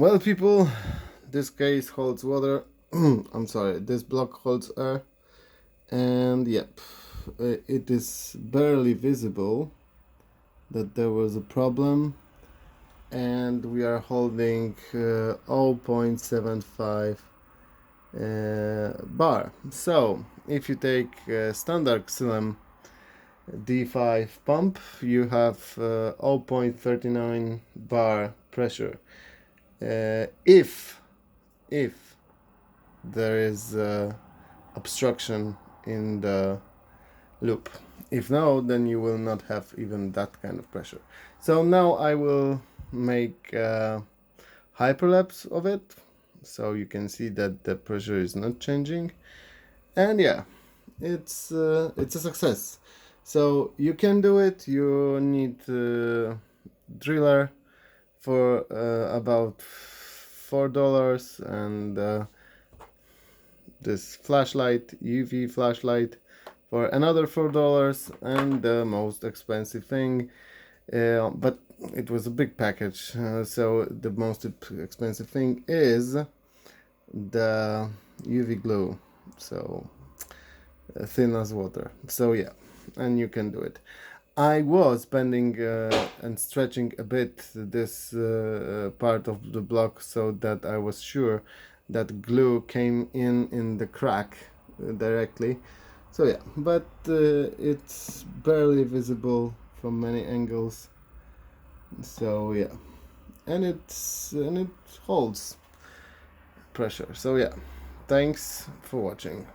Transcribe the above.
Well, people, this case holds water. I'm sorry, this block holds air, and yep, it is barely visible that there was a problem, and we are holding 0.75 bar. So if you take standard Xylem D5 pump, you have 0.39 bar pressure. If there is obstruction in the loop. If no, then you will not have even that kind of pressure. So now I will make a hyperlapse of it, so you can see that the pressure is not changing. And yeah, it's a success. So you can do it. You need a driller for about $4, and this flashlight, UV flashlight, for another $4, and the most expensive thing, but it was a big package, so the most expensive thing is the UV glue, so thin as water. So yeah, and you can do it. I was bending and stretching a bit this part of the block so that I was sure that glue came in the crack directly. So yeah, but it's barely visible from many angles. So yeah, and it holds pressure. So yeah, thanks for watching.